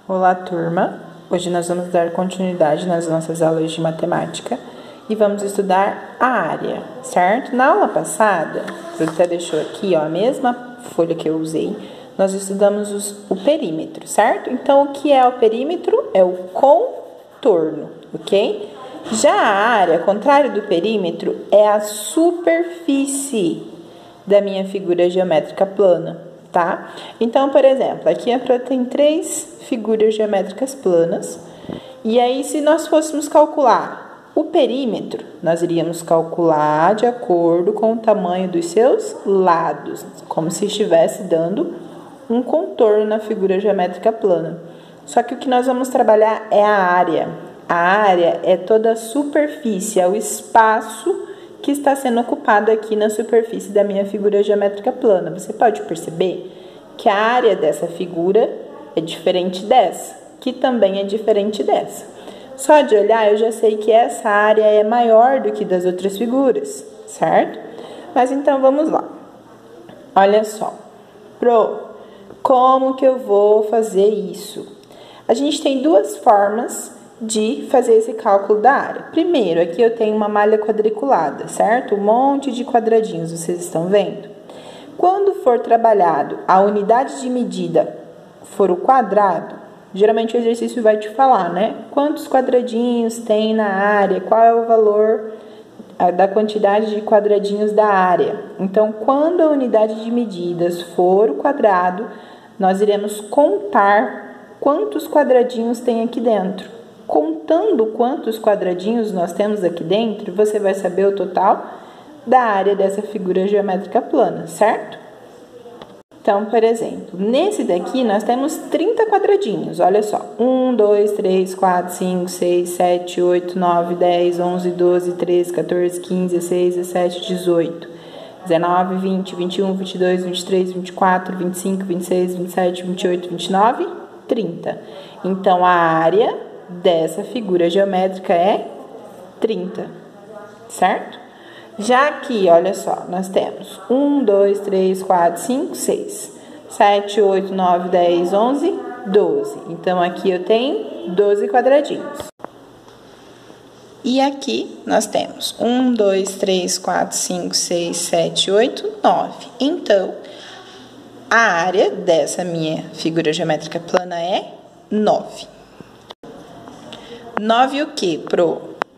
Olá, turma! Hoje nós vamos dar continuidade nas nossas aulas de matemática e vamos estudar a área, certo? Na aula passada, você até deixou aqui, ó, a mesma folha que eu usei, nós estudamos o perímetro, certo? Então, o que é o perímetro? É o contorno, ok? Já a área, ao contrário do perímetro, é a superfície da minha figura geométrica plana, tá? Então, por exemplo, aqui tem 3 figuras geométricas planas. E aí, se nós fôssemos calcular o perímetro, nós iríamos calcular de acordo com o tamanho dos seus lados, como se estivesse dando um contorno na figura geométrica plana. Só que o que nós vamos trabalhar é a área. A área é toda a superfície, é o espaço que está sendo ocupado aqui na superfície da minha figura geométrica plana. Você pode perceber que a área dessa figura é diferente dessa, que também é diferente dessa. Só de olhar eu já sei que essa área é maior do que das outras figuras, certo? Mas então vamos lá. Olha só. Como que eu vou fazer isso? A gente tem 2 formas de fazer esse cálculo da área. Primeiro, aqui eu tenho uma malha quadriculada, certo? Um monte de quadradinhos, vocês estão vendo? Quando for trabalhado, a unidade de medida for o quadrado, geralmente o exercício vai te falar, né? Quantos quadradinhos tem na área, qual é o valor da quantidade de quadradinhos da área. Então, quando a unidade de medidas for o quadrado, nós iremos contar quantos quadradinhos tem aqui dentro. Contando quantos quadradinhos nós temos aqui dentro, você vai saber o total da área dessa figura geométrica plana, certo? Então, por exemplo, nesse daqui nós temos 30 quadradinhos, olha só. 1, 2, 3, 4, 5, 6, 7, 8, 9, 10, 11, 12, 13, 14, 15, 16, 17, 18, 19, 20, 21, 22, 23, 24, 25, 26, 27, 28, 29, 30. Então, a área dessa figura geométrica é 30, certo? Já aqui, olha só, nós temos 1, 2, 3, 4, 5, 6, 7, 8, 9, 10, 11, 12. Então, aqui eu tenho 12 quadradinhos. E aqui nós temos 1, 2, 3, 4, 5, 6, 7, 8, 9. Então, a área dessa minha figura geométrica plana é 9. 9 o que,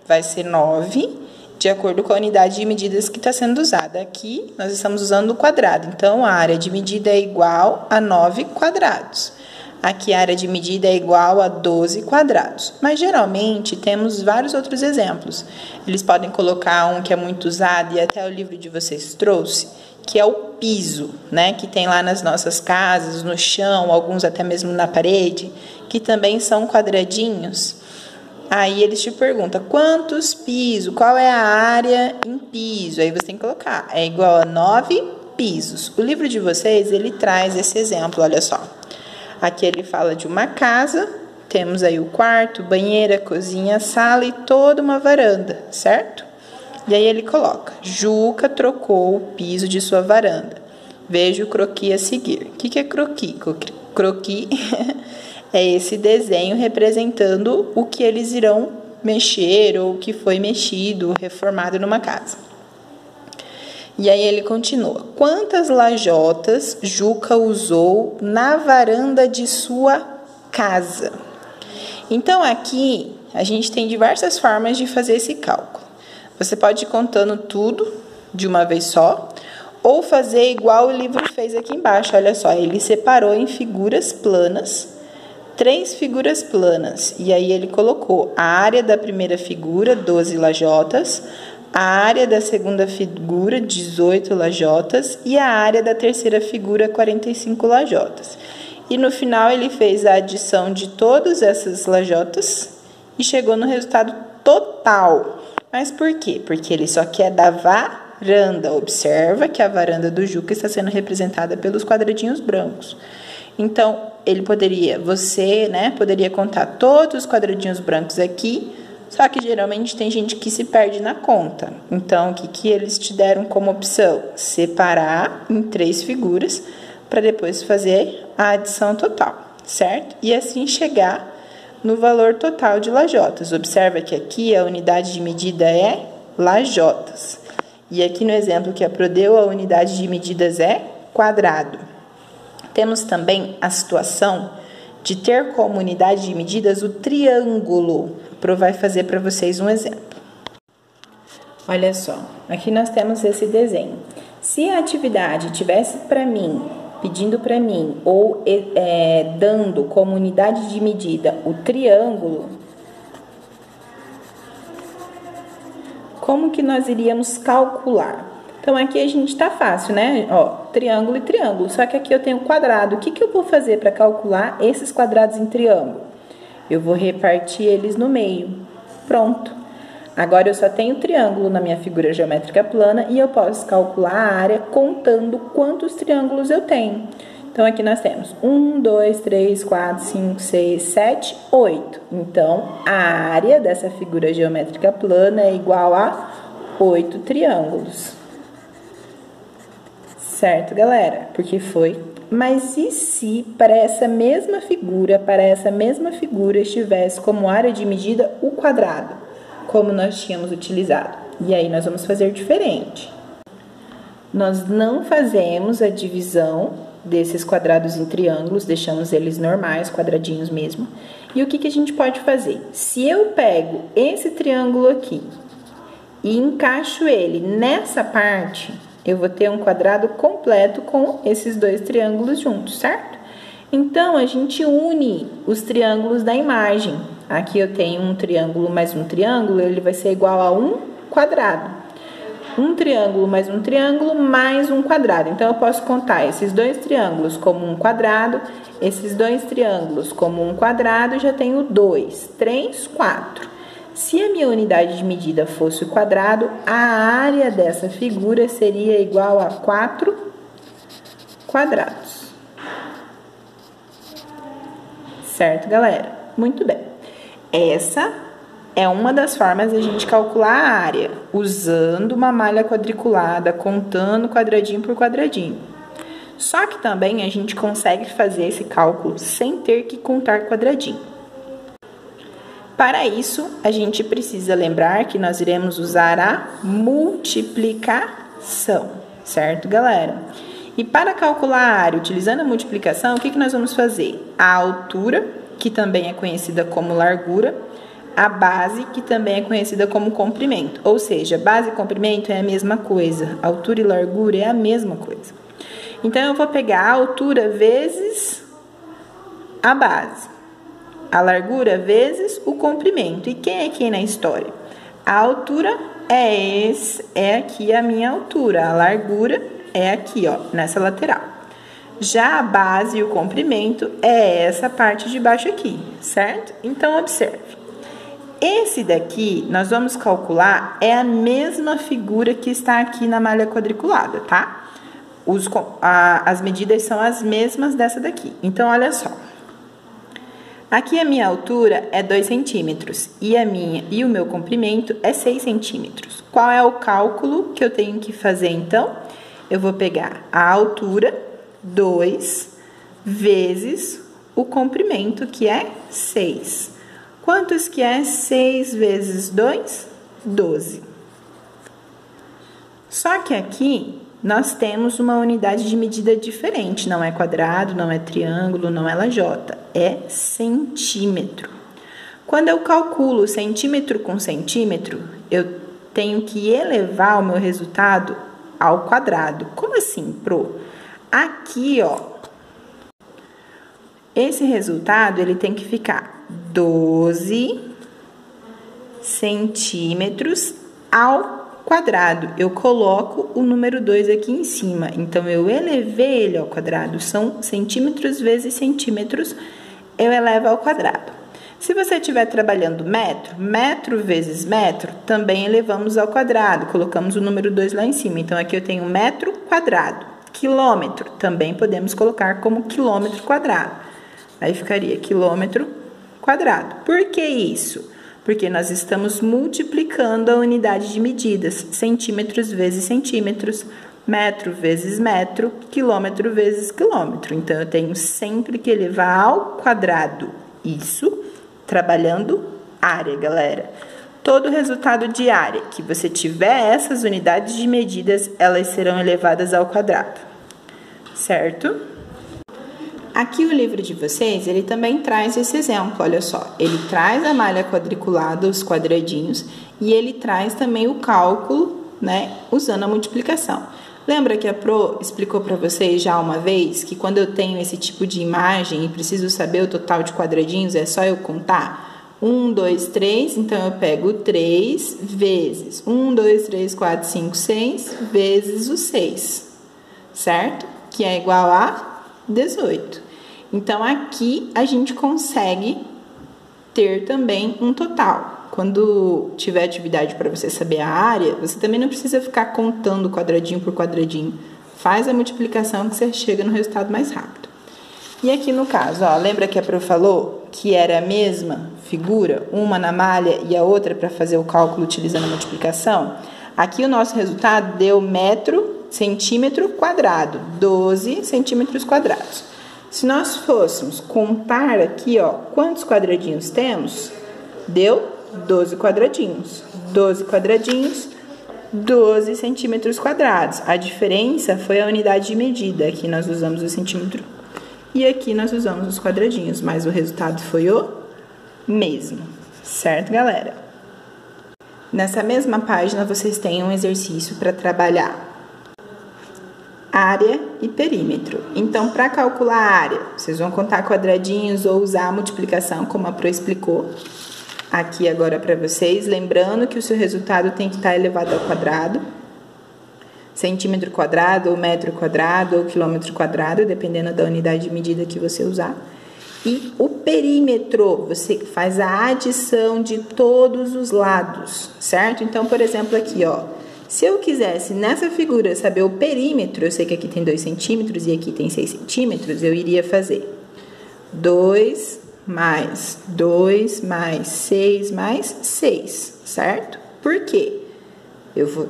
Vai ser 9 de acordo com a unidade de medidas que está sendo usada. Aqui nós estamos usando o quadrado, então a área de medida é igual a 9 quadrados. Aqui a área de medida é igual a 12 quadrados. Mas geralmente temos vários outros exemplos. Eles podem colocar um que é muito usado e até o livro de vocês trouxe, que é o piso, né? Que tem lá nas nossas casas, no chão, alguns até mesmo na parede, que também são quadradinhos. Aí eles te perguntam, quantos pisos? Qual é a área em piso? Aí você tem que colocar, é igual a 9 pisos. O livro de vocês, ele traz esse exemplo, olha só. Aqui ele fala de uma casa, temos aí o quarto, banheira, cozinha, sala e toda uma varanda, certo? E aí ele coloca, Juca trocou o piso de sua varanda. Veja o croquis a seguir. O que é croquis? Croquis é esse desenho representando o que eles irão mexer ou o que foi mexido, reformado numa casa. E aí ele continua. Quantas lajotas Juca usou na varanda de sua casa? Então, aqui a gente tem diversas formas de fazer esse cálculo. Você pode ir contando tudo de uma vez só, ou fazer igual o livro fez aqui embaixo. Olha só, ele separou em figuras planas, 3 figuras planas, e aí ele colocou a área da primeira figura, 12 lajotas, a área da segunda figura, 18 lajotas, e a área da terceira figura, 45 lajotas. E no final ele fez a adição de todas essas lajotas e chegou no resultado total. Mas por quê? Porque ele só quer da varanda. Observa que a varanda do Juca está sendo representada pelos quadradinhos brancos. Então, você poderia contar todos os quadradinhos brancos aqui, só que geralmente tem gente que se perde na conta. Então, o que eles te deram como opção? Separar em 3 figuras para depois fazer a adição total, certo? E assim chegar no valor total de lajotas. Observa que aqui a unidade de medida é lajotas. E aqui no exemplo que a Pro deu, a unidade de medidas é quadrado. Temos também a situação de ter como unidade de medidas o triângulo. A Pro vai fazer para vocês um exemplo. Olha só, aqui nós temos esse desenho. Se a atividade tivesse para mim, pedindo para mim, ou dando como unidade de medida o triângulo, como que nós iríamos calcular? Então, aqui a gente tá fácil, né? Ó, triângulo e triângulo, só que aqui eu tenho quadrado. O que que eu vou fazer para calcular esses quadrados em triângulo? Eu vou repartir eles no meio. Pronto. Agora, eu só tenho triângulo na minha figura geométrica plana e eu posso calcular a área contando quantos triângulos eu tenho. Então, aqui nós temos 1, 2, 3, 4, 5, 6, 7, 8. Então, a área dessa figura geométrica plana é igual a 8 triângulos. Certo, galera? Porque foi. Mas e se para essa mesma figura estivesse como área de medida o quadrado, como nós tínhamos utilizado? E aí nós vamos fazer diferente. Nós não fazemos a divisão desses quadrados em triângulos, deixamos eles normais, quadradinhos mesmo. E o que que a gente pode fazer? Se eu pego esse triângulo aqui e encaixo ele nessa parte, eu vou ter um quadrado completo com esses dois triângulos juntos, certo? Então, a gente une os triângulos da imagem. Aqui eu tenho um triângulo mais um triângulo, ele vai ser igual a um quadrado. Um triângulo mais um quadrado. Então, eu posso contar esses dois triângulos como um quadrado, esses dois triângulos como um quadrado, já tenho 2, 3, 4. Se a minha unidade de medida fosse o quadrado, a área dessa figura seria igual a 4 quadrados. Certo, galera? Muito bem. Essa é uma das formas de a gente calcular a área, usando uma malha quadriculada, contando quadradinho por quadradinho. Só que também a gente consegue fazer esse cálculo sem ter que contar quadradinho. Para isso, a gente precisa lembrar que nós iremos usar a multiplicação, certo, galera? E para calcular a área utilizando a multiplicação, o que que nós vamos fazer? A altura, que também é conhecida como largura, a base, que também é conhecida como comprimento. Ou seja, base e comprimento é a mesma coisa, altura e largura é a mesma coisa. Então, eu vou pegar a altura vezes a base. A largura vezes o comprimento. E quem é quem na história? A altura é aqui a minha altura. A largura é aqui, ó, nessa lateral. Já a base e o comprimento é essa parte de baixo aqui, certo? Então, observe. Esse daqui, nós vamos calcular, é a mesma figura que está aqui na malha quadriculada, tá? As medidas são as mesmas dessa daqui. Então, olha só. Aqui a minha altura é 2 centímetros e o meu comprimento é 6 centímetros. Qual é o cálculo que eu tenho que fazer, então? Eu vou pegar a altura, 2, vezes o comprimento, que é 6. Quantos que é 6 vezes 2? 12. Só que aqui nós temos uma unidade de medida diferente, não é quadrado, não é triângulo, não é lajota, é centímetro. Quando eu calculo centímetro com centímetro, eu tenho que elevar o meu resultado ao quadrado. Como assim, Pro? Aqui, ó, esse resultado, ele tem que ficar 12 centímetros ao quadrado. Eu coloco o número 2 aqui em cima, então eu elevei ele ao quadrado, são centímetros vezes centímetros, eu elevo ao quadrado. Se você estiver trabalhando metro, metro vezes metro, também elevamos ao quadrado, colocamos o número 2 lá em cima, então aqui eu tenho metro quadrado. Quilômetro, também podemos colocar como quilômetro quadrado, aí ficaria quilômetro quadrado. Por que isso? Porque nós estamos multiplicando a unidade de medidas, centímetros vezes centímetros, metro vezes metro, quilômetro vezes quilômetro. Então, eu tenho sempre que elevar ao quadrado isso, trabalhando área, galera. Todo resultado de área que você tiver essas unidades de medidas, elas serão elevadas ao quadrado, certo? Aqui o livro de vocês, ele também traz esse exemplo, olha só. Ele traz a malha quadriculada, os quadradinhos, e ele traz também o cálculo, né, usando a multiplicação. Lembra que a Pro explicou para vocês já uma vez que quando eu tenho esse tipo de imagem e preciso saber o total de quadradinhos, é só eu contar? 1, 2, 3, então eu pego 3 vezes 1, 2, 3, 4, 5, 6 vezes o 6, certo? Que é igual a 18. Então, aqui a gente consegue ter também um total. Quando tiver atividade para você saber a área, você também não precisa ficar contando quadradinho por quadradinho. Faz a multiplicação que você chega no resultado mais rápido. E aqui no caso, ó, lembra que a Pro falou que era a mesma figura, uma na malha e a outra para fazer o cálculo utilizando a multiplicação? Aqui o nosso resultado deu metro, centímetro quadrado, 12 centímetros quadrados. Se nós fôssemos contar aqui, ó, quantos quadradinhos temos, deu 12 quadradinhos. 12 quadradinhos, 12 centímetros quadrados. A diferença foi a unidade de medida. Aqui nós usamos o centímetro e aqui nós usamos os quadradinhos, mas o resultado foi o mesmo, certo, galera? Nessa mesma página, vocês têm um exercício para trabalhar área e perímetro. Então, para calcular a área, vocês vão contar quadradinhos ou usar a multiplicação, como a Pro explicou aqui agora para vocês. Lembrando que o seu resultado tem que estar elevado ao quadrado, centímetro quadrado, ou metro quadrado, ou quilômetro quadrado, dependendo da unidade de medida que você usar. E o perímetro, você faz a adição de todos os lados, certo? Então, por exemplo, aqui, ó, se eu quisesse nessa figura saber o perímetro, eu sei que aqui tem 2 centímetros e aqui tem 6 centímetros, eu iria fazer 2 mais 2 mais 6 mais 6, certo? Por quê?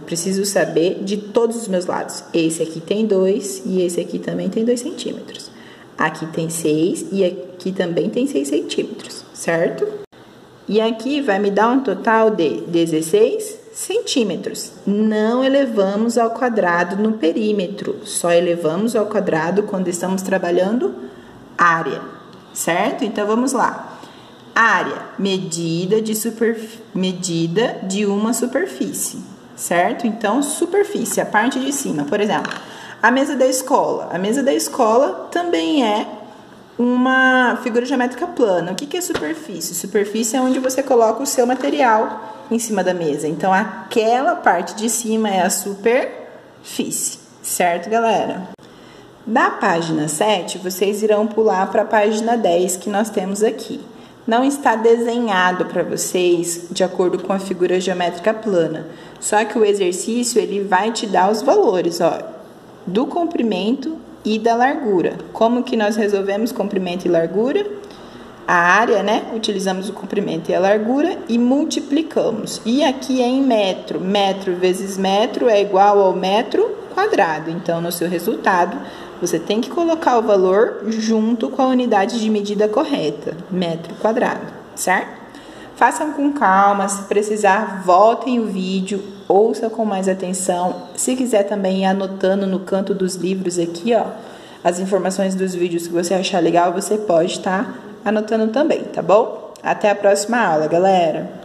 Preciso saber de todos os meus lados. Esse aqui tem 2 e esse aqui também tem 2 centímetros. Aqui tem 6 e aqui também tem 6 centímetros, certo? E aqui vai me dar um total de 16 centímetros. Não elevamos ao quadrado no perímetro, só elevamos ao quadrado quando estamos trabalhando área, certo? Então, vamos lá. Área, medida de uma superfície, certo? Então, superfície, a parte de cima. Por exemplo, a mesa da escola. A mesa da escola também é uma figura geométrica plana. O que é superfície? Superfície é onde você coloca o seu material em cima da mesa. Então, aquela parte de cima é a superfície, certo, galera? Da página 7, vocês irão pular para a página 10 que nós temos aqui. Não está desenhado para vocês de acordo com a figura geométrica plana. Só que o exercício, ele vai te dar os valores, ó, do comprimento e da largura. Como que nós resolvemos comprimento e largura? A área, né? Utilizamos o comprimento e a largura e multiplicamos. E aqui é em metro. Metro vezes metro é igual ao metro quadrado. Então, no seu resultado, você tem que colocar o valor junto com a unidade de medida correta, metro quadrado, certo? Façam com calma, se precisar, voltem o vídeo, ouçam com mais atenção. Se quiser também ir anotando no canto dos livros aqui, ó, as informações dos vídeos que você achar legal, você pode estar anotando também, tá bom? Até a próxima aula, galera!